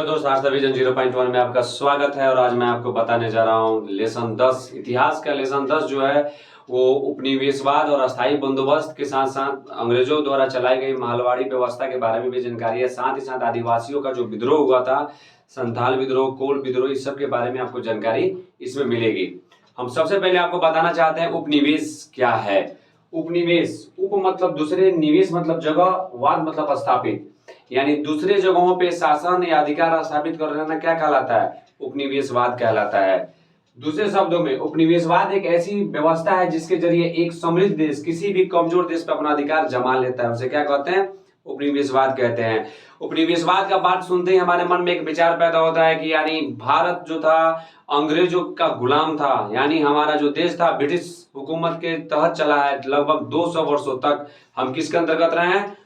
Hello दोस्त, आज vision 0.1 में आपका स्वागत है। और आज मैं आपको बताने जा रहा हूँ लेसन 10 इतिहास का। लेसन 10 जो है वो उपनिवेशवाद और अस्थायी बंदोबस्त के साथ साथ अंग्रेजों द्वारा चलाई गई मालवाड़ी व्यवस्था के बारे में भी जानकारी है। साथ ही साथ आदिवासियों का जो विद्रोह हुआ था, संथाल विद्रोह, कोल विद्रोह, इस सब के बारे में आपको जानकारी इसमें मिलेगी। हम सबसे पहले आपको बताना चाहते हैं उपनिवेश क्या है। उपनिवेश, उप मतलब दूसरे, निवेश मतलब जगह, वाद मतलब स्थापित, यानी दूसरे जगहों पे शासन या अधिकार स्थापित कर लेना क्या कहलाता है? उपनिवेशवाद कहलाता है। दूसरे शब्दों में उपनिवेशवाद एक ऐसी व्यवस्था है जिसके जरिए एक समृद्ध देश किसी भी कमजोर देश पर अपना अधिकार जमा लेता है, उसे क्या कहते हैं? उपनिवेशवाद कहते हैं। उपनिवेशवाद का बात सुनते ही हमारे मन में एक विचार पैदा होता है कि यानी भारत जो था अंग्रेजों का गुलाम था, यानी हमारा जो देश था ब्रिटिश हुकूमत के तहत चला है लगभग 200 वर्षों तक। हम किसके अंतर्गत रहे हैं?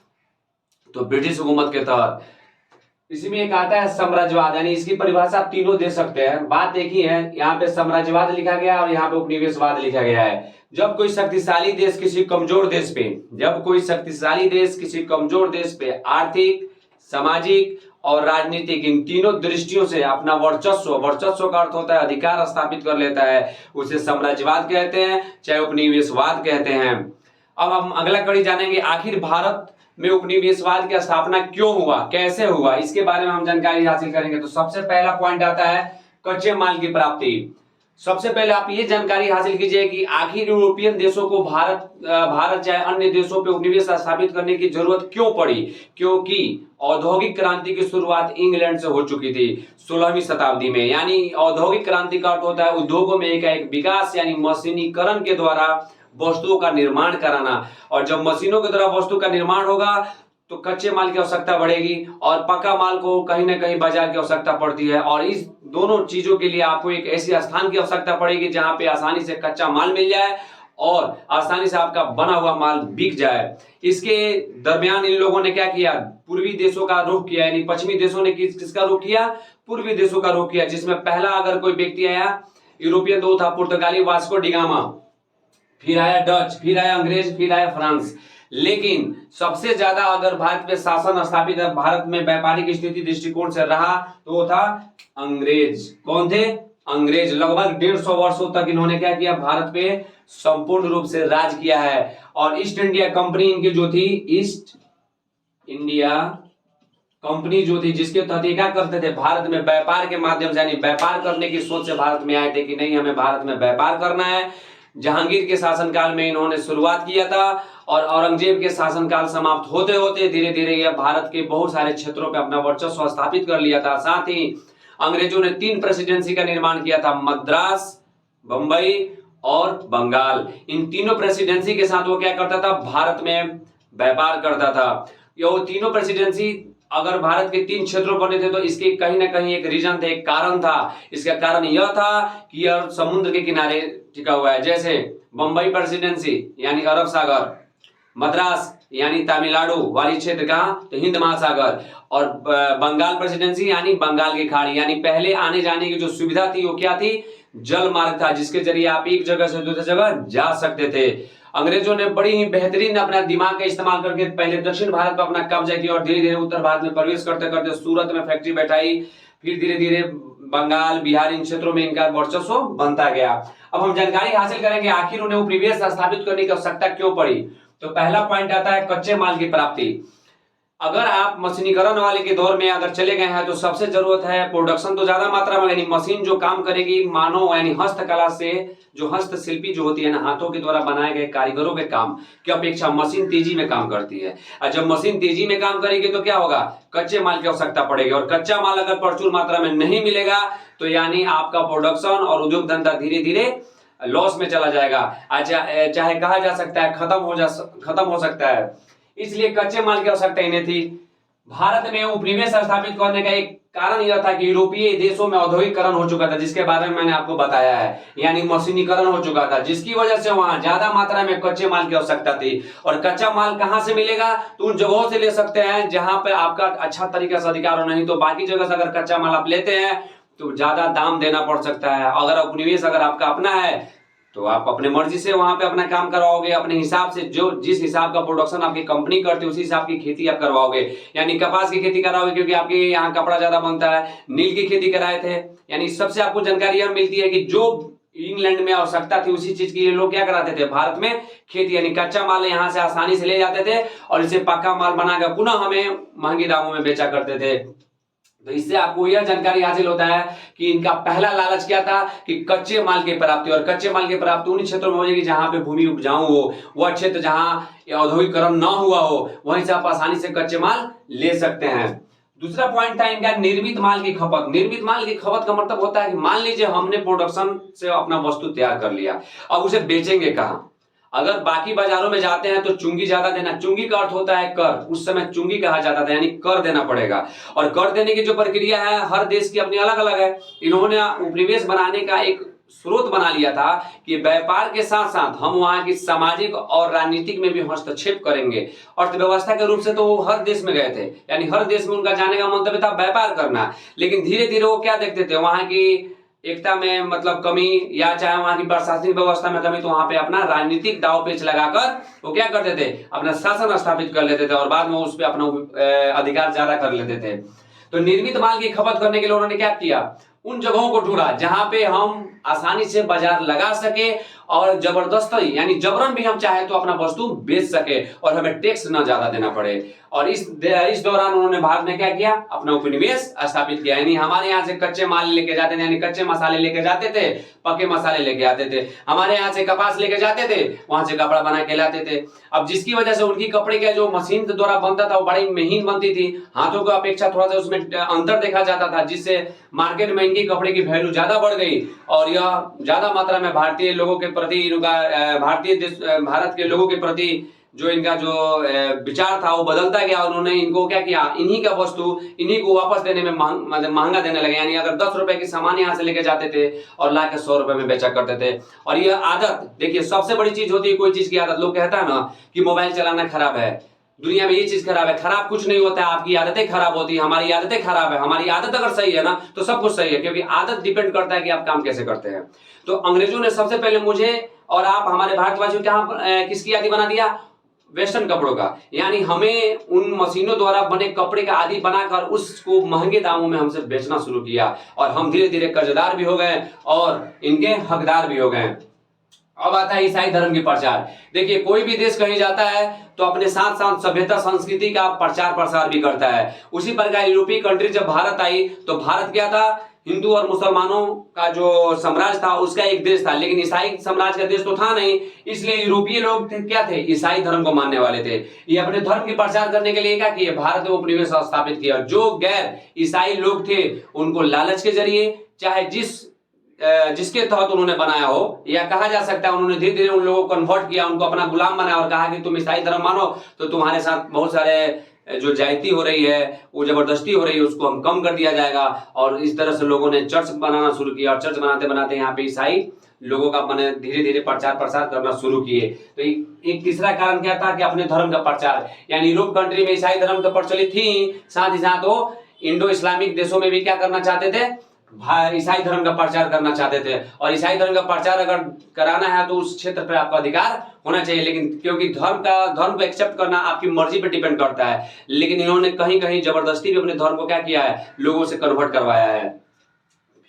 तो ब्रिटिश हुकूमत के तहत। इसी में एक आता है साम्राज्यवाद, यानी इसकी परिभाषा आप तीनों दे सकते हैं, बात एक ही है। यहाँ पे साम्राज्यवाद लिखा गया और यहाँ पे उपनिवेशवाद लिखा गया है। जब कोई शक्तिशाली देश किसी कमजोर देश पे, जब कोई शक्तिशाली देश किसी कमजोर देश पे आर्थिक, सामाजिक और राजनीतिक, इन तीनों दृष्टियों से अपना वर्चस्व का अर्थ होता है अधिकार स्थापित कर लेता है, उसे साम्राज्यवाद कहते हैं, चाहे उपनिवेशवाद कहते हैं। अब हम अगला कड़ी जानेंगे, आखिर भारत में उपनिवेशवाद की स्थापना क्यों हुआ, कैसे हुआ, इसके बारे में हम जानकारी हासिल करेंगे। तो सबसे पहला पॉइंट आता है कच्चे माल की प्राप्ति। सबसे पहले आप ये जानकारी हासिल कीजिए कि आखिर यूरोपियन देशों को भारत चाहे अन्य देशों पे उपनिवेश स्थापित करने की जरूरत क्यों पड़ी? क्योंकि औद्योगिक क्रांति की शुरुआत इंग्लैंड से हो चुकी थी 16वीं शताब्दी में। यानी औद्योगिक क्रांति का अर्थ होता है उद्योगों में एक विकास, यानी मशीनीकरण के द्वारा वस्तुओं का निर्माण कराना। और जब मशीनों के द्वारा वस्तु का निर्माण होगा तो कच्चे माल की आवश्यकता बढ़ेगी और पक्का माल को कहीं ना कहीं बाजार की आवश्यकता पड़ती है। और इस दोनों चीजों के लिए आपको एक ऐसी स्थान की आवश्यकता पड़ेगी जहां पे आसानी से कच्चा माल मिल जाए और आसानी से आपका बना हुआ माल बिक जाए। इसके दरमियान इन लोगों ने क्या किया? पूर्वी देशों का रुख किया, यानी पश्चिमी देशों ने किसका रुख किया? पूर्वी देशों का रुख किया, जिसमें पहला अगर कोई व्यक्ति आया यूरोपियन तो था पुर्तगाली वास्को डिगामा, फिर आया डच, फिर आया अंग्रेज, फिर आया फ्रांस। लेकिन सबसे ज्यादा अगर भारत में शासन स्थापित भारत में व्यापारिक स्थिति दृष्टिकोण से रहा तो वो था अंग्रेज। कौन थे? अंग्रेज। लगभग 150 वर्षों तक इन्होंने क्या किया? भारत पे संपूर्ण रूप से राज किया है। और ईस्ट इंडिया कंपनी इनकी जो थी, ईस्ट इंडिया कंपनी जो थी, जिसके तहत क्या करते थे? भारत में व्यापार के माध्यम से, यानी व्यापार करने की सोच से भारत में आए थे कि नहीं, हमें भारत में व्यापार करना है। जहांगीर के शासनकाल में इन्होंने शुरुआत किया था और औरंगजेब के शासनकाल समाप्त होते होते धीरे धीरे यह भारत के बहुत सारे क्षेत्रों पर अपना वर्चस्व स्थापित कर लिया था। साथ ही अंग्रेजों ने 3 प्रेसिडेंसी का निर्माण किया था, मद्रास, बंबई और बंगाल। इन तीनों प्रेसिडेंसी के साथ वो क्या करता था? भारत में व्यापार करता था। ये तीनों प्रेसिडेंसी अगर भारत के 3 क्षेत्रों बने थे तो इसके कहीं ना कहीं एक रीजन थे, एक कारण था। इसका कारण यह था कि यह समुद्र के किनारे टिका हुआ है। जैसे बंबई प्रेसिडेंसी यानी अरब सागर, मद्रास यानी तमिलनाडु वाली क्षेत्र का तो हिंद महासागर, और बंगाल प्रेसिडेंसी यानी बंगाल की खाड़ी। यानी पहले आने जाने की जो सुविधा थी वो क्या थी? जल मार्ग था, जिसके जरिए आप एक जगह से दूसरी जगह जा सकते थे। अंग्रेजों ने बड़ी ही बेहतरीन अपना दिमाग का इस्तेमाल करके पहले दक्षिण भारत पर अपना कब्जा किया और धीरे धीरे उत्तर भारत में प्रवेश करते करते सूरत में फैक्ट्री बैठाई, फिर धीरे धीरे बंगाल, बिहार, इन क्षेत्रों में इनका वर्चस्व बनता गया। अब हम जानकारी हासिल करेंगे आखिर उन्हें उपनिवेश स्थापित करने की आवश्यकता क्यों पड़ी। तो पहला पॉइंट आता है कच्चे माल की प्राप्ति। अगर आप मशीनीकरण वाले के दौर में अगर चले गए हैं तो सबसे जरूरत है प्रोडक्शन तो ज्यादा मात्रा में, यानी मशीन जो काम करेगी मानव यानी हस्तकला से, जो हस्तशिल्पी जो होती है ना, हाथों के द्वारा बनाए गए कारीगरों के काम की अपेक्षा मशीन तेजी में काम करती है। और जब मशीन तेजी में काम करेगी तो क्या होगा? कच्चे माल की आवश्यकता पड़ेगी और कच्चा माल अगर प्रचुर मात्रा में नहीं मिलेगा तो यानी आपका प्रोडक्शन और उद्योग धंधा धीरे धीरे लॉस में चला जाएगा, चाहे कहा जा सकता है खत्म हो सकता है। इसलिए कच्चे माल की आवश्यकता इन्हें थी। भारत में उपनिवेश स्थापित करने का एक कारण यह था कि यूरोपीय देशों में औद्योगिकरण हो चुका था, जिसके बारे में मैंने आपको बताया है, यानी मशीनीकरण हो चुका था, जिसकी वजह से वहां ज्यादा मात्रा में कच्चे माल की आवश्यकता थी। और कच्चा माल कहां से मिलेगा? तो उन जगहों से ले सकते हैं जहां पे आपका अच्छा तरीके से अधिकार हो, नहीं तो बाकी जगह से अगर कच्चा माल आप लेते हैं तो ज्यादा दाम देना पड़ सकता है। अगर उपनिवेश अगर आपका अपना है तो आप अपने मर्जी से वहां पे अपना काम करवाओगे, अपने हिसाब से, जो जिस हिसाब का प्रोडक्शन आपकी कंपनी करती है उसी हिसाब की खेती आप करवाओगे। यानी कपास की खेती कराओगे क्योंकि आपके यहाँ कपड़ा ज्यादा बनता है, नील की खेती कराए थे। यानी सबसे आपको जानकारी यह मिलती है कि जो इंग्लैंड में आवश्यकता थी उसी चीज की ये लोग क्या कराते थे, भारत में खेती। यानी कच्चा माल यहाँ से आसानी से ले जाते थे और इसे पक्का माल बनाकर पुनः हमें महंगे दामों में बेचा करते थे। तो इससे आपको यह जानकारी हासिल होता है कि इनका पहला लालच क्या था कि कच्चे माल की प्राप्ति, और कच्चे माल की प्राप्ति उन क्षेत्रों में हो जाएगी जहां पे भूमि उपजाऊ हो, वह क्षेत्र जहां औद्योगिकरण न हुआ हो, वहीं से आप आसानी से कच्चे माल ले सकते हैं। दूसरा पॉइंट था इनका निर्मित माल की खपत। निर्मित माल की खपत का मतलब होता है कि मान लीजिए हमने प्रोडक्शन से अपना वस्तु तैयार कर लिया, अब उसे बेचेंगे कहां। अगर बाकी बाजारों में जाते हैं तो चुंगी ज्यादा देना, चुंगी का अर्थ होता है कर, उस समय चुंगी कहा जाता था, यानी कर देना पड़ेगा। और कर देने की जो प्रक्रिया है हर देश की अपनी अलग अलग है। इन्होंने उपनिवेश बनाने का एक स्रोत बना लिया था कि व्यापार के साथ साथ हम वहां की सामाजिक और राजनीतिक में भी हस्तक्षेप करेंगे। अर्थव्यवस्था के रूप से तो वो हर देश में गए थे, यानी हर देश में उनका जाने का मंतव्य था व्यापार करना। लेकिन धीरे धीरे वो क्या देखते थे, वहां की एकता में मतलब कमी, या चाहे वहां की प्रशासनिक व्यवस्था में कमी, तो वहां पे अपना राजनीतिक दाव पेच लगाकर वो क्या करते थे, अपना शासन स्थापित कर लेते थे और बाद में उस पर अपना अधिकार ज्यादा कर लेते थे। तो निर्मित माल की खपत करने के लिए उन्होंने क्या किया, उन जगहों को ढूंढा जहां पे हम आसानी से बाजार लगा सके और जबरदस्ती यानी जबरन भी हम चाहे तो अपना वस्तु बेच सके और हमें टैक्स ना ज्यादा देना पड़े। और इस दौरान उन्होंने भारत में क्या किया, अपना उपनिवेश स्थापित किया। यानी हमारे यहाँ से कच्चे माल लेके जाते थे, यानी कच्चे मसाले लेके जाते थे, पके मसाले लेके आते थे। हमारे यहाँ से कपास लेके जाते थे, वहां से कपड़ा बना के लाते थे। अब जिसकी वजह से उनकी कपड़े का जो मशीन द्वारा बनता था वो बड़ी महीन बनती थी, हाथों की अपेक्षा थोड़ा सा उसमें अंतर देखा जाता था, जिससे मार्केट में इनकी कपड़े की वैल्यू ज्यादा बढ़ गई और यह ज्यादा मात्रा में भारतीय लोगों के प्रति, भारत के लोगों के प्रति जो इनका जो विचार था वो बदलता गया। उन्होंने इनको क्या किया, इन्हीं का वस्तु इन्हीं को वापस देने में महंगा देने लगे। यानी अगर 10 रुपए की सामान यहाँ से लेके जाते थे और ला के 100 रुपए में बेचा करते थे। और यह आदत देखिए सबसे बड़ी चीज होती है, कोई चीज की आदत। लोग कहता है ना कि मोबाइल चलाना खराब है, दुनिया में ये चीज खराब है। खराब कुछ नहीं होता है, आपकी आदतें खराब होती है, हमारी आदतें खराब है। हमारी आदत अगर सही है ना तो सब कुछ सही है, क्योंकि आदत डिपेंड करता है कि आप काम कैसे करते हैं। तो अंग्रेजों ने सबसे पहले मुझे और आप हमारे भारतवासियों क्या किसकी आदि बना दिया, वेस्टर्न कपड़ों का। यानी हमें उन मशीनों द्वारा बने कपड़े का आदि बनाकर उसको महंगे दामों में हमसे बेचना शुरू किया और हम धीरे धीरे कर्जदार भी हो गए और इनके हकदार भी हो गए। अब आता है ईसाई धर्म की प्रचार। देखिए कोई भी देश कहीं जाता है तो अपने साथ साथ सभ्यता संस्कृति का प्रचार प्रसार भी करता है। उसी प्रकार यूरोपीय कंट्री जब भारत आई तो भारत क्या था, हिंदू और मुसलमानों का जो साम्राज्य था उसका एक देश था, लेकिन ईसाई साम्राज्य का देश तो था नहीं। इसलिए यूरोपीय लोग क्या थे, ईसाई धर्म को मानने वाले थे। ये अपने धर्म की प्रचार करने के लिए क्या किए, भारत में उपनिवेश स्थापित किया। जो गैर ईसाई लोग थे उनको लालच के जरिए, चाहे जिसके तहत उन्होंने बनाया हो, या कहा जा सकता है उन्होंने धीरे धीरे उन लोगों को कन्वर्ट किया, उनको अपना गुलाम बनाया और कहा कि तुम ईसाई धर्म मानो तो तुम्हारे साथ बहुत सारे जो जायती हो रही है, वो जबरदस्ती हो रही है, उसको हम कम कर दिया जाएगा। और इस तरह से लोगों ने चर्च बनाना शुरू किया और चर्च बनाते बनाते यहाँ पे ईसाई लोगों का मैंने धीरे धीरे प्रचार प्रसार करना शुरू किए। तो एक तीसरा कारण क्या था कि अपने धर्म का प्रचार। यानी यूरोप कंट्री में ईसाई धर्म तो प्रचलित थी, साथ ही साथ वो इंडो इस्लामिक देशों में भी क्या करना चाहते थे, ईसाई धर्म का प्रचार करना चाहते थे। और ईसाई धर्म का प्रचार अगर कराना है तो उस क्षेत्र पर आपका अधिकार होना चाहिए, लेकिन क्योंकि धर्म को एक्सेप्ट करना आपकी मर्जी पे डिपेंड करता है। लेकिन इन्होंने कहीं कहीं जबरदस्ती भी अपने धर्म को क्या किया है, लोगों से कन्वर्ट करवाया है।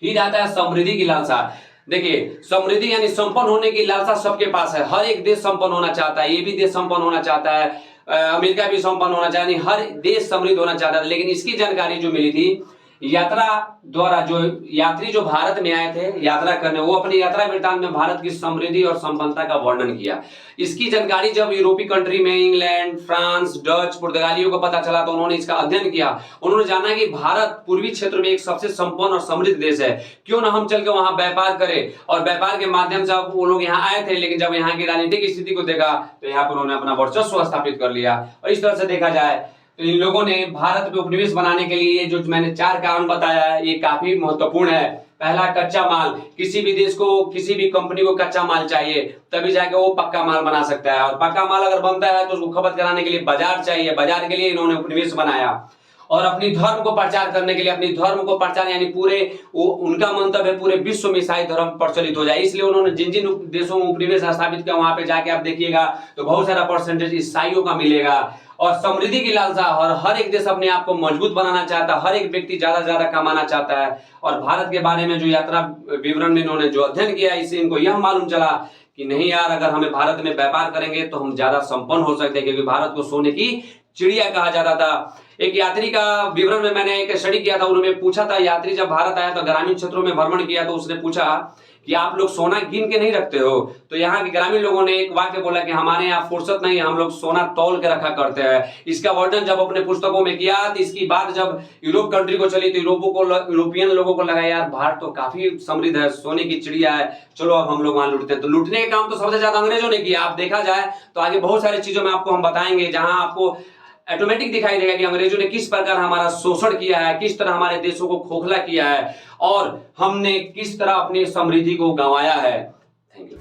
फिर आता है समृद्धि की लालसा। देखिए समृद्धि यानी संपन्न होने की लालसा सबके पास है। हर एक देश संपन्न होना चाहता है, ये भी देश संपन्न होना चाहता है, अमेरिका भी संपन्न होना चाहता है, हर देश समृद्ध होना चाहता है। लेकिन इसकी जानकारी जो मिली थी यात्रा द्वारा, जो यात्री जो भारत में आए थे यात्रा करने, वो अपनी यात्रा वृत्तांत में भारत की समृद्धि और संपन्नता का वर्णन किया। इसकी जानकारी जब यूरोपीय कंट्री में इंग्लैंड, फ्रांस, डच, पुर्तगालियों को पता चला तो उन्होंने इसका अध्ययन किया। उन्होंने जाना कि भारत पूर्वी क्षेत्र में एक सबसे संपन्न और समृद्ध देश है, क्यों ना हम चल के वहां व्यापार करें। और व्यापार के माध्यम से वो लोग यहाँ आए थे, लेकिन जब यहाँ की राजनीतिक स्थिति को देखा तो यहाँ पर उन्होंने अपना वर्चस्व स्थापित कर लिया। और इस तरह से देखा जाए तो इन लोगों ने भारत में उपनिवेश बनाने के लिए जो मैंने 4 कारण बताया है ये काफी महत्वपूर्ण है। पहला, कच्चा माल। किसी भी देश को, किसी भी कंपनी को कच्चा माल चाहिए, तभी जाके वो पक्का माल बना सकता है। और पक्का माल अगर बनता है तो उसको खपत कराने के लिए बाजार चाहिए, बाजार के लिए इन्होंने उपनिवेश बनाया। और अपनी धर्म को प्रचार करने के लिए, अपनी धर्म को प्रचार यानी पूरे उनका मंतव्य है पूरे विश्व में ईसाई धर्म प्रचलित हो जाए, इसलिए उन्होंने जिन जिन देशों में उपनिवेश स्थापित किया वहां पे जाके आप देखिएगा तो बहुत सारा परसेंटेज ईसाइयों का मिलेगा। और समृद्धि की लालसा, और हर एक देश अपने आप को मजबूत बनाना चाहता है, हर एक व्यक्ति ज्यादा से ज्यादा कमाना चाहता है। और भारत के बारे में जो यात्रा विवरण में इन्होंने जो अध्ययन किया, इससे इनको यह मालूम चला कि नहीं यार, अगर हमें भारत में व्यापार करेंगे तो हम ज्यादा संपन्न हो सकते हैं, क्योंकि भारत को सोने की चिड़िया कहा जाता था। एक यात्री का विवरण में मैंने एक स्टडी किया था, उन्होंने पूछा था, यात्री जब भारत आया तो ग्रामीण क्षेत्रों में भ्रमण किया तो उसने पूछा कि आप लोग सोना गिन के नहीं रखते हो? तो यहाँ के ग्रामीण लोगों ने एक वाक्य बोला कि हमारे यहाँ फुर्सत नहीं, हम लोग सोना तौल के रखा करते हैं। इसका वर्णन जब अपने पुस्तकों में किया तो इसकी बात जब यूरोप कंट्री को चली तो यूरोपियन लोगों को लगा यार भारत तो काफी समृद्ध है, सोने की चिड़िया है, चलो अब हम लोग वहां लूटते हैं। तो लूटने का काम तो सबसे ज्यादा अंग्रेजों ने किया। आप देखा जाए तो आगे बहुत सारी चीजों में आपको हम बताएंगे, जहां आपको ऑटोमेटिक दिखाई देगा कि अंग्रेजों ने किस प्रकार हमारा शोषण किया है, किस तरह हमारे देशों को खोखला किया है और हमने किस तरह अपनी समृद्धि को गंवाया है। Thank you.